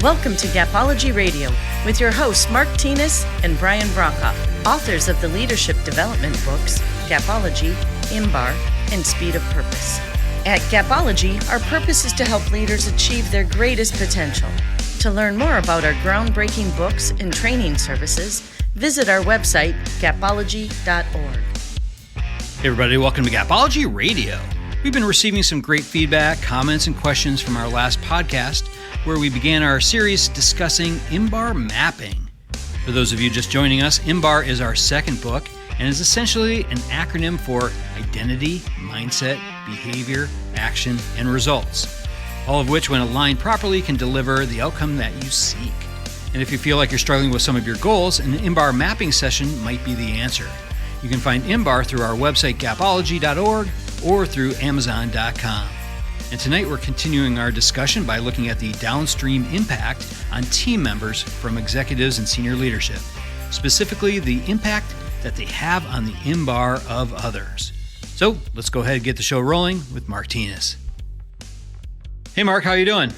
Welcome to Gapology Radio with your hosts Mark Tinas and Brian Brockhoff, authors of the leadership development books Gapology, IMBAR, and Speed of Purpose. At Gapology, our purpose is to help leaders achieve their greatest potential. To learn more about our groundbreaking books and training services, visit our website, gapology.org. Hey everybody, welcome to Gapology Radio. We've been receiving some great feedback, comments, and questions from our last podcast, where we began our series discussing IMBAR mapping. For those of you just joining us, IMBAR is our second book and is essentially an acronym for identity, mindset, behavior, action, and results, all of which, when aligned properly, can deliver the outcome that you seek. And if you feel like you're struggling with some of your goals, an IMBAR mapping session might be the answer. You can find IMBAR through our website, gapology.org, or through amazon.com. And tonight we're continuing our discussion by looking at the downstream impact on team members from executives and senior leadership, specifically the impact that they have on the IMBAR of others. So let's go ahead and get the show rolling with Mark Tinas. Hey Mark, how you doing?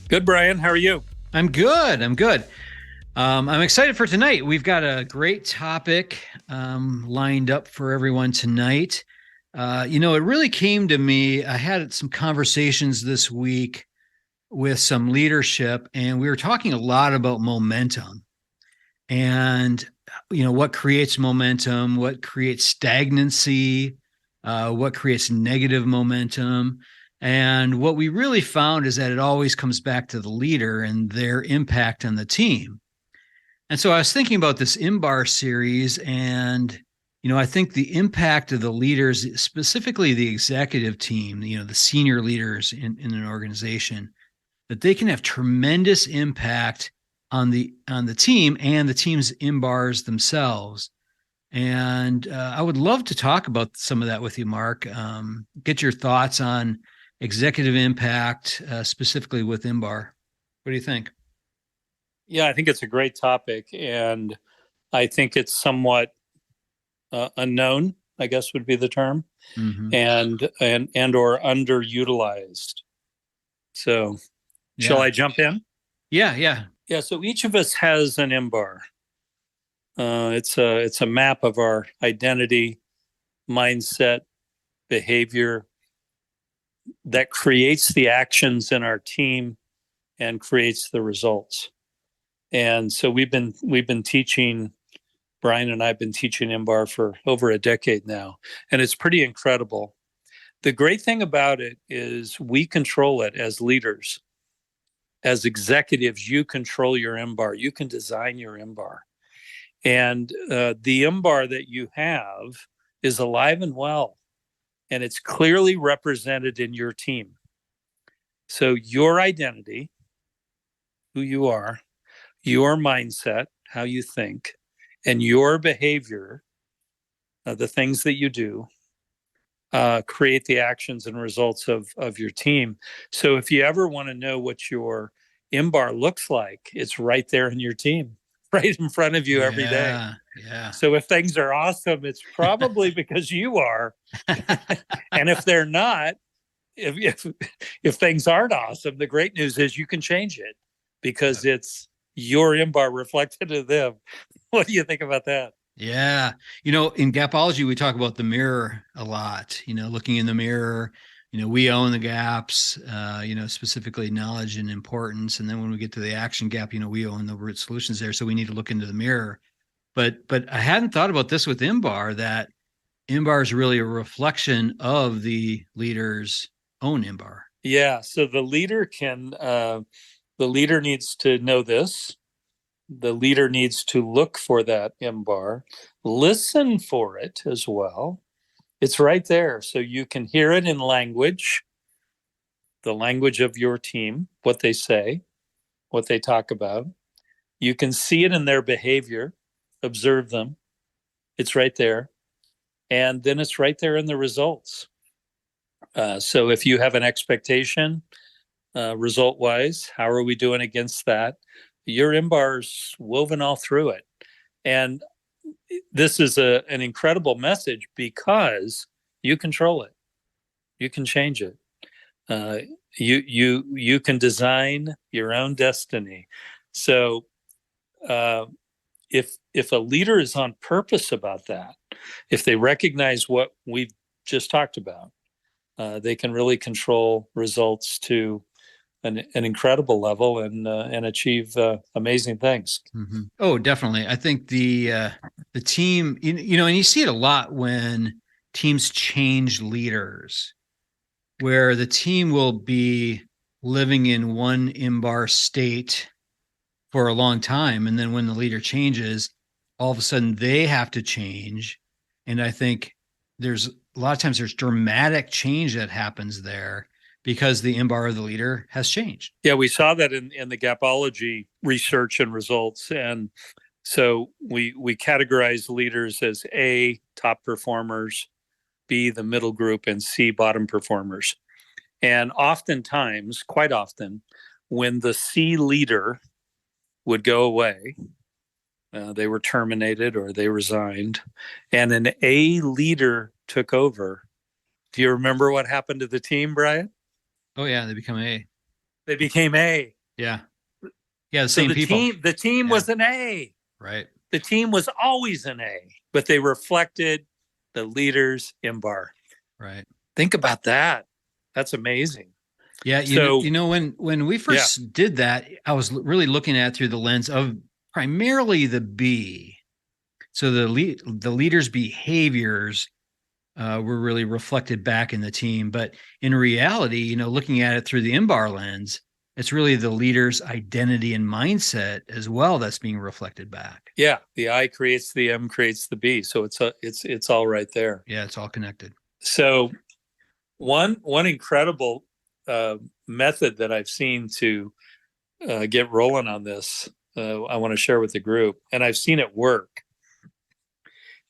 Good, Brian. How are you? I'm good. I'm excited for tonight. We've got a great topic lined up for everyone tonight. It really came to me. I had some conversations this week with some leadership, and we were talking a lot about momentum and, what creates momentum, what creates stagnancy, what creates negative momentum. And what we really found is that it always comes back to the leader and their impact on the team. And so I was thinking about this IMBAR series, and I think the impact of the leaders, specifically the executive team, the senior leaders in an organization, that they can have tremendous impact on the team and the team's IMBARs themselves. And I would love to talk about some of that with you, Mark. Get your thoughts on executive impact, specifically with IMBAR. What do you think? Yeah, I think it's a great topic, and I think it's somewhat unknown, I guess would be the term, and or underutilized. So, Shall I jump in? Yeah. So each of us has an IMBAR. It's a map of our identity, mindset, behavior that creates the actions in our team and creates the results. And so we've been teaching. Brian and I have been teaching IMBAR for over a decade now, and it's pretty incredible. The great thing about it is we control it as leaders. As executives, you control your IMBAR. You can design your IMBAR. And the IMBAR that you have is alive and well, and it's clearly represented in your team. So your identity, who you are, your mindset, how you think, and your behavior, the things that you do, create the actions and results of your team. So if you ever want to know what your IMBAR looks like, it's right there in your team, right in front of you every day. Yeah. So if things are awesome, it's probably because you are. And if they're not, if things aren't awesome, the great news is you can change it because it's your IMBAR reflected in them. What do you think about that? Yeah. In Gapology, we talk about the mirror a lot, looking in the mirror, we own the gaps, specifically knowledge and importance. And then when we get to the action gap, we own the root solutions there. So we need to look into the mirror. But I hadn't thought about this with IMBAR, that IMBAR is really a reflection of the leader's own IMBAR. Yeah. So the leader needs to know this. The leader needs to look for that IMBAR, listen for it as well. It's right there. So you can hear it in language, the language of your team, what they say, what they talk about. You can see it in their behavior, observe them. It's right there. And then it's right there in the results. So if you have an expectation, result-wise, how are we doing against that? Your IMBAR's woven all through it. And this is an incredible message because you control it. You can change it. you can design your own destiny. So if a leader is on purpose about that, if they recognize what we've just talked about, they can really control results to an incredible level and achieve amazing things. Mm-hmm. Oh, definitely. I think the team, and you see it a lot when teams change leaders, where the team will be living in one IMBAR state for a long time, and then when the leader changes, all of a sudden they have to change. And I think there's a lot of times there's dramatic change that happens there because the IMBAR of the leader has changed. Yeah, we saw that in the Gapology research and results. And so we categorize leaders as A, top performers, B, the middle group, and C, bottom performers. And oftentimes, quite often, when the C leader would go away, they were terminated or they resigned, and an A leader took over. Do you remember what happened to the team, Brian? Oh yeah, they become A. They became A. Yeah. Yeah, the same people. The team was an A. Right. The team was always an A, but they reflected the leader's IMBAR. Right. Think about that. That's amazing. Yeah, when we first did that, I was really looking at it through the lens of primarily the B. So the leader's behaviors were really reflected back in the team. But in reality, looking at it through the IMBAR lens, it's really the leader's identity and mindset as well that's being reflected back. Yeah, the I creates the M creates the B. So it's all right there. Yeah, it's all connected. So one incredible method that I've seen to get rolling on this, I want to share with the group, and I've seen it work,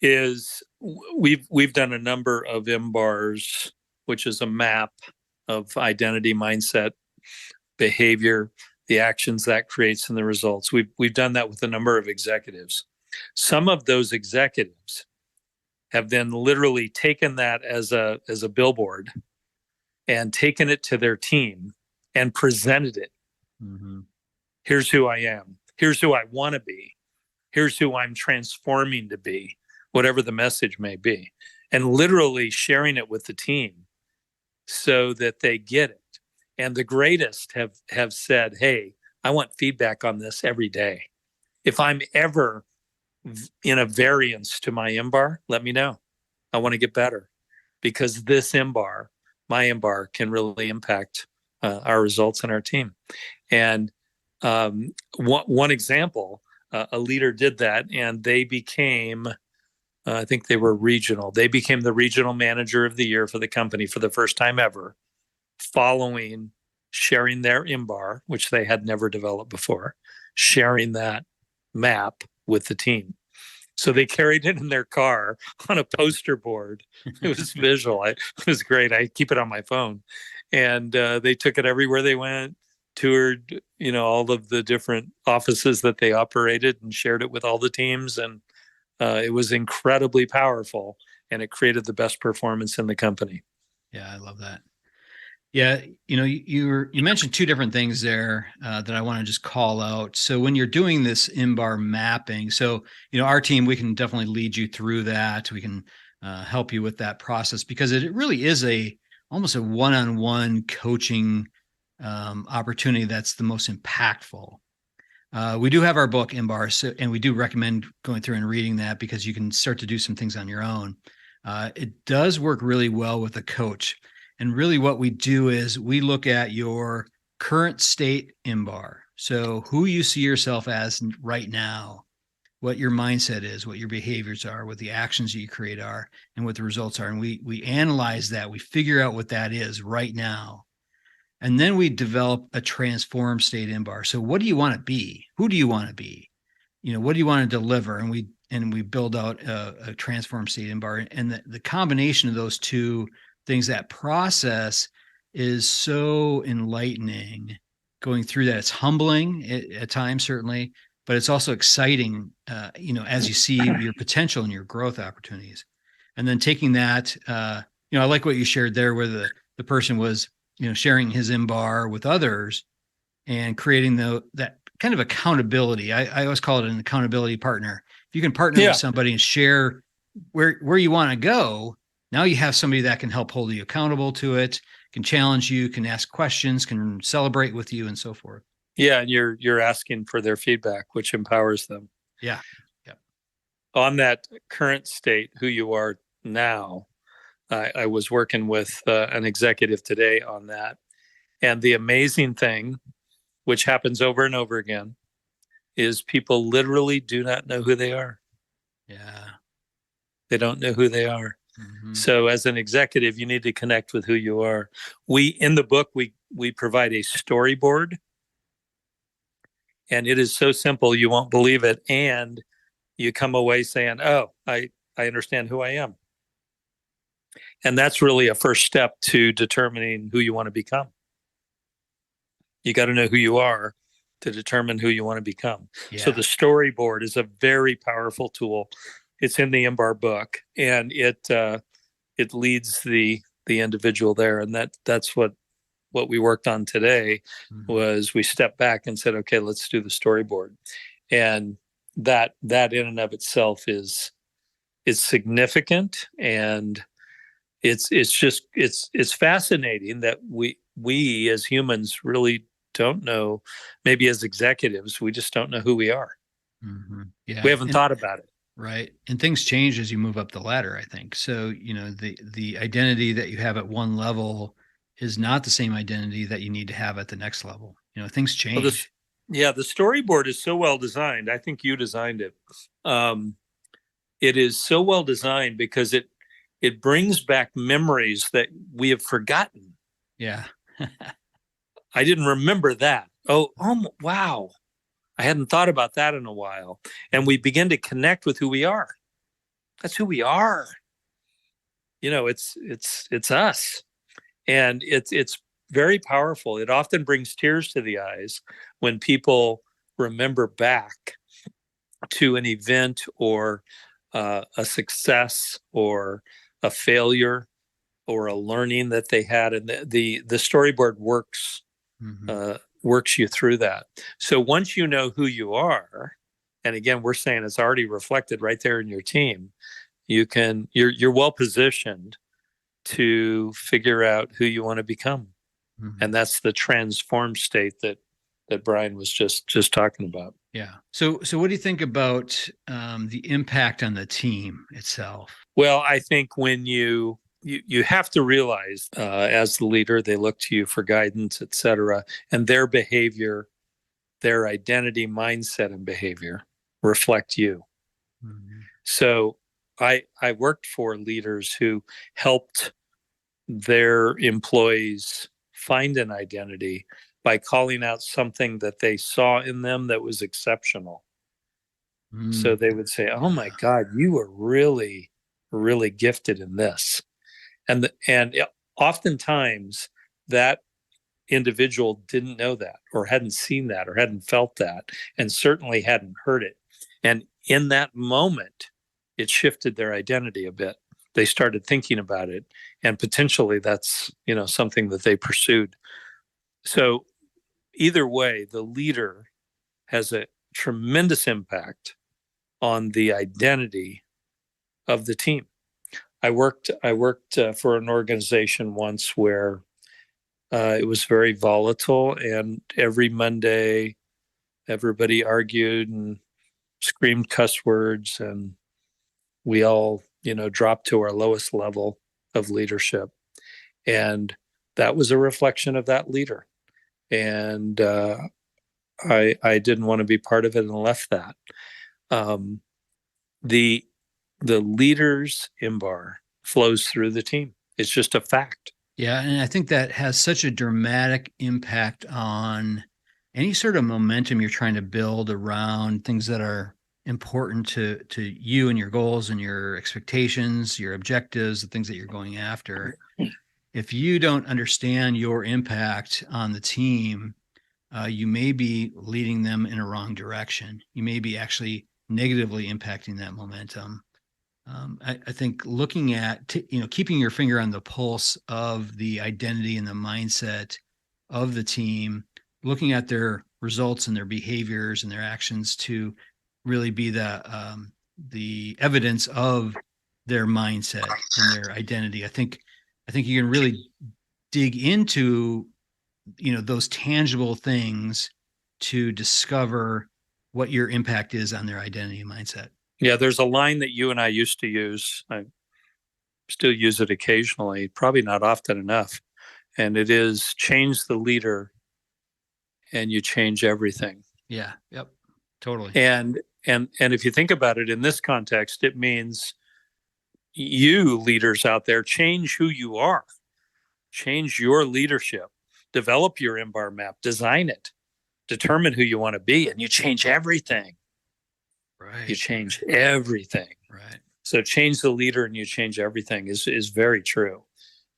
is we've done a number of IMBARs, which is a map of identity, mindset, behavior, the actions that creates and the results. We've done that with a number of executives. Some of those executives have then literally taken that as a billboard and taken it to their team and presented it. Mm-hmm. Here's who I am. Here's who I want to be. Here's who I'm transforming to be, whatever the message may be, and literally sharing it with the team so that they get it. And the greatest have said, hey, I want feedback on this every day. If I'm ever in a variance to my IMBAR, let me know. I want to get better, because this IMBAR, my IMBAR, can really impact our results and our team. And one example, a leader did that, and they became, I think they were regional. They became the regional manager of the year for the company for the first time ever, following sharing their IMBAR, which they had never developed before, sharing that map with the team. So they carried it in their car on a poster board. It was visual. It was great. I keep it on my phone. And they took it everywhere they went, toured, all of the different offices that they operated, and shared it with all the teams. And it was incredibly powerful, and it created the best performance in the company. Yeah, I love that. Yeah, you mentioned two different things there that I want to just call out. So when you're doing this IMBAR mapping, so our team, we can definitely lead you through that. We can help you with that process, because it really is almost a one-on-one coaching opportunity that's the most impactful. We do have our book IMBAR, and we do recommend going through and reading that, because you can start to do some things on your own. It does work really well with a coach. And really what we do is we look at your current state IMBAR. So who you see yourself as right now, what your mindset is, what your behaviors are, what the actions that you create are, and what the results are. And we analyze that. We figure out what that is right now. And then we develop a transform state IMBAR. So what do you want to be? Who do you want to be? What do you want to deliver? And we build out a transform state IMBAR. And the combination of those two things, that process is so enlightening going through that. It's humbling at times, certainly, but it's also exciting, as you see your potential and your growth opportunities. And then taking that, I like what you shared there, where the person was sharing his IMBAR with others and creating that kind of accountability. I always call it an accountability partner. If you can partner with somebody and share where you want to go, now you have somebody that can help hold you accountable to it, can challenge you, can ask questions, can celebrate with you, and so forth. Yeah, and you're asking for their feedback, which empowers them. Yeah. On that current state, who you are now, I was working with an executive today on that. And the amazing thing, which happens over and over again, is people literally do not know who they are. Yeah. They don't know who they are. Mm-hmm. So as an executive, you need to connect with who you are. In the book, we provide a storyboard, and it is so simple, you won't believe it. And you come away saying, oh, I understand who I am. And that's really a first step to determining who you want to become. You got to know who you are to determine who you want to become. Yeah. So the storyboard is a very powerful tool. It's in the IMBAR book, and it leads the individual there. And that's what we worked on today. Mm-hmm. Was we stepped back and said, okay, let's do the storyboard. And that in and of itself is significant, and it's fascinating that we as humans really don't know. Maybe as executives, we just don't know who we are. Mm-hmm. Yeah, we haven't thought about it. Right. And things change as you move up the ladder, I think. So, the identity that you have at one level is not the same identity that you need to have at the next level. Things change. Well, the storyboard is so well designed. I think you designed it. It is so well designed because it brings back memories that we have forgotten. Yeah. I didn't remember that. Oh, wow. I hadn't thought about that in a while. And we begin to connect with who we are. That's who we are. It's us. And it's very powerful. It often brings tears to the eyes when people remember back to an event or a success or a failure or a learning that they had. And the storyboard works. Mm-hmm. Works you through that. So once you know who you are, and again, we're saying it's already reflected right there in your team, you're well positioned to figure out who you want to become. Mm-hmm. And that's the transformed state that Brian was just talking about. Yeah. So what do you think about the impact on the team itself? Well, I think when you have to realize as the leader, they look to you for guidance, et cetera, and their behavior, their identity, mindset, and behavior reflect you. Mm-hmm. So I worked for leaders who helped their employees find an identity by calling out something that they saw in them that was exceptional. Mm-hmm. So they would say, oh my God, you were really, really gifted in this. And oftentimes that individual didn't know that or hadn't seen that or hadn't felt that and certainly hadn't heard it. And in that moment, it shifted their identity a bit. They started thinking about it, and potentially that's, something that they pursued. So either way, the leader has a tremendous impact on the identity of the team. I worked for an organization once where it was very volatile, and every Monday, everybody argued and screamed cuss words, and we all, dropped to our lowest level of leadership. And that was a reflection of that leader. And I didn't want to be part of it and left that. The leader's IMBAR flows through the team. It's just a fact. Yeah, and I think that has such a dramatic impact on any sort of momentum you're trying to build around things that are important to you and your goals and your expectations, your objectives, the things that you're going after. If you don't understand your impact on the team, you may be leading them in a wrong direction. You may be actually negatively impacting that momentum. I think looking at, keeping your finger on the pulse of the identity and the mindset of the team, looking at their results and their behaviors and their actions to really be the evidence of their mindset and their identity. I think you can really dig into, those tangible things to discover what your impact is on their identity and mindset. Yeah, there's a line that you and I used to use. I still use it occasionally, probably not often enough. And it is change the leader and you change everything. Yeah. Yep. Totally. And if you think about it in this context, it means you leaders out there change who you are, change your leadership, develop your IMBAR map, design it, determine who you want to be, and you change everything. Right. You change everything. Right. So change the leader and you change everything is very true.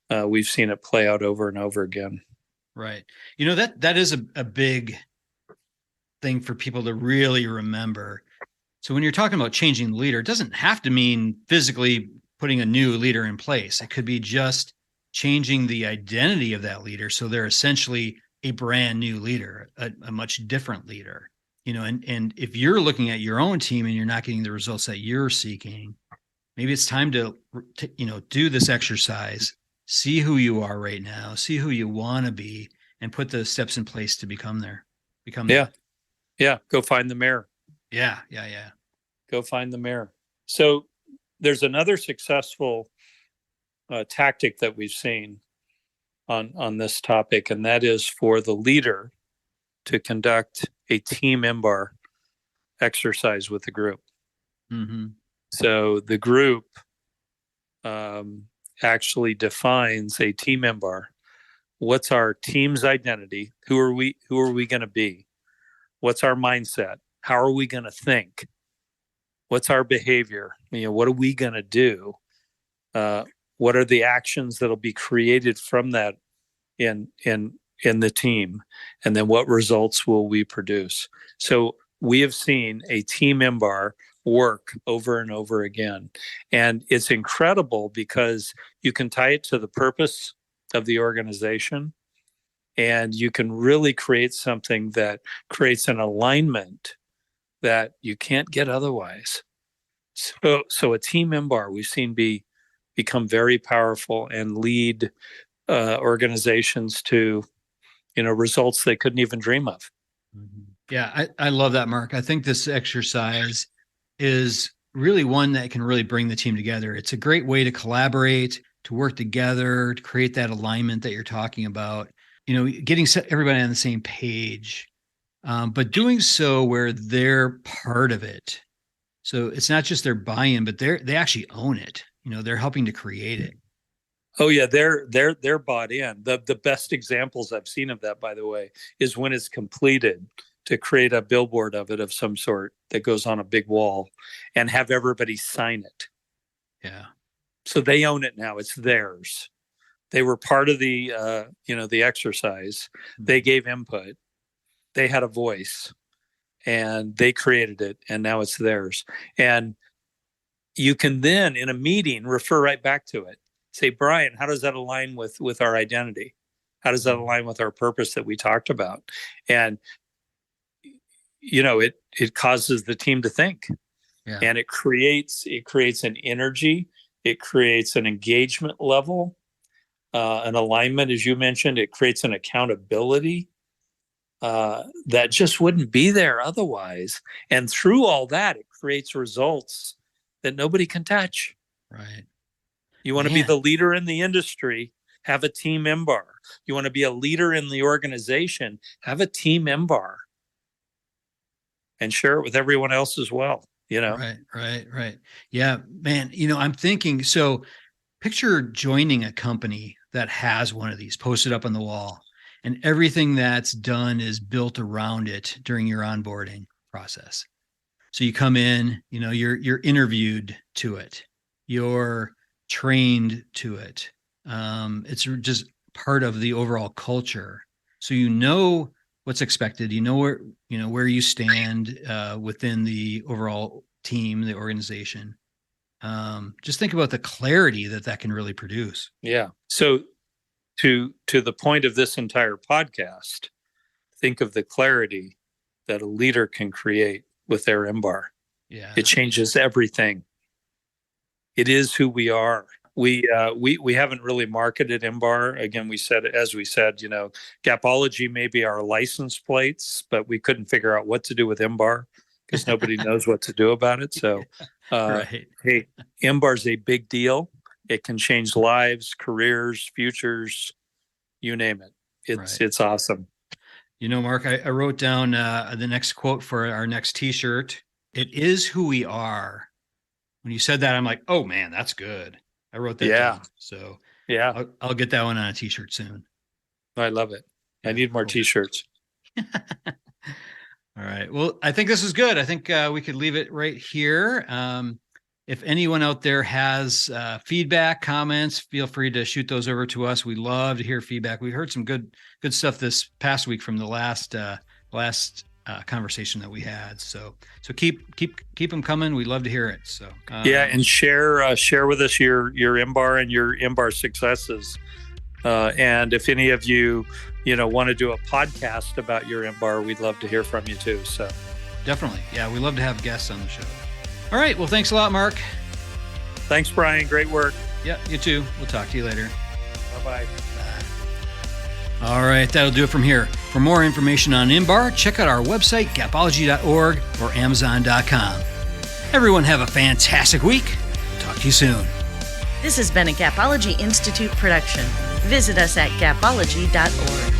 We've seen it play out over and over again. Right. That is a big thing for people to really remember. So when you're talking about changing the leader, it doesn't have to mean physically putting a new leader in place. It could be just changing the identity of that leader. So they're essentially a brand new leader, a much different leader. And if you're looking at your own team and you're not getting the results that you're seeking, maybe it's time to do this exercise, see who you are right now, see who you want to be, and put the steps in place to become there. Yeah. Go find the mirror. Yeah. Go find the mirror. So there's another successful tactic that we've seen on this topic, and that is for the leader to conduct a team IMBAR exercise with the group. Mm-hmm. So the group actually defines a team IMBAR. What's our team's identity? Who are we going to be? What's our mindset? How are we going to think? What's our behavior? What are we going to do? What are the actions that'll be created from that in the team? And then what results will we produce? So we have seen a team IMBAR work over and over again. And it's incredible because you can tie it to the purpose of the organization, and you can really create something that creates an alignment that you can't get otherwise. So a team IMBAR we've seen become very powerful and lead organizations to results they couldn't even dream of. Yeah, I love that, Mark. I think this exercise is really one that can really bring the team together. It's a great way to collaborate, to work together, to create that alignment that you're talking about. Getting everybody on the same page, but doing so where they're part of it. So it's not just their buy-in, but they actually own it. They're helping to create it. Oh yeah, they're bought in. The best examples I've seen of that, by the way, is when it's completed, to create a billboard of some sort that goes on a big wall and have everybody sign it. Yeah. So they own it now. It's theirs. They were part of the the exercise. They gave input. They had a voice, and they created it, and now it's theirs. And you can then, in a meeting, refer right back to it. Say, Brian, how does that align with our identity? How does that align with our purpose that we talked about? And it causes the team to think. Yeah. And it creates an energy. It creates an engagement level, an alignment, as you mentioned. It creates an accountability that just wouldn't be there otherwise. And through all that, it creates results that nobody can touch. Right. You want to be the leader in the industry, have a team IMBAR. You want to be a leader in the organization, have a team IMBAR. And share it with everyone else as well. Right. Yeah, man. I'm thinking, so picture joining a company that has one of these posted up on the wall, and everything that's done is built around it during your onboarding process. So you come in, you're interviewed to it, you're trained to it. It's just part of the overall culture. So what's expected, where you stand within the overall team, the organization. Just think about the clarity that can really produce. Yeah. So to the point of this entire podcast, think of the clarity that a leader can create with their IMBAR. Yeah. It changes everything. It is who we are. We haven't really marketed IMBAR. Again, as we said, Gapology may be our license plates, but we couldn't figure out what to do with IMBAR because nobody knows what to do about it. So, Right. hey, IMBAR is a big deal. It can change lives, careers, futures, you name it. It's awesome. Mark, I wrote down the next quote for our next T-shirt. It is who we are. When you said that, I'm like, oh man, that's good. I wrote that down. So yeah, I'll get that one on a T-shirt soon. I love it. I need more T-shirts. All right. Well, I think this is good. I think we could leave it right here. If anyone out there has feedback, comments, feel free to shoot those over to us. We love to hear feedback. We heard some good stuff this past week from the last conversation that we had. So keep them coming. We love to hear it. So and share with us your IMBAR and your IMBAR successes. And if any of you want to do a podcast about your IMBAR, we'd love to hear from you too. So definitely, yeah, we love to have guests on the show. All right, well, thanks a lot, Mark. Thanks, Brian. Great work. Yeah, you too. We'll talk to you later. Bye-bye. Bye. All right, that'll do it from here. For more information on IMBAR, check out our website, gapology.org or amazon.com. Everyone have a fantastic week. We'll talk to you soon. This has been a Gapology Institute production. Visit us at gapology.org.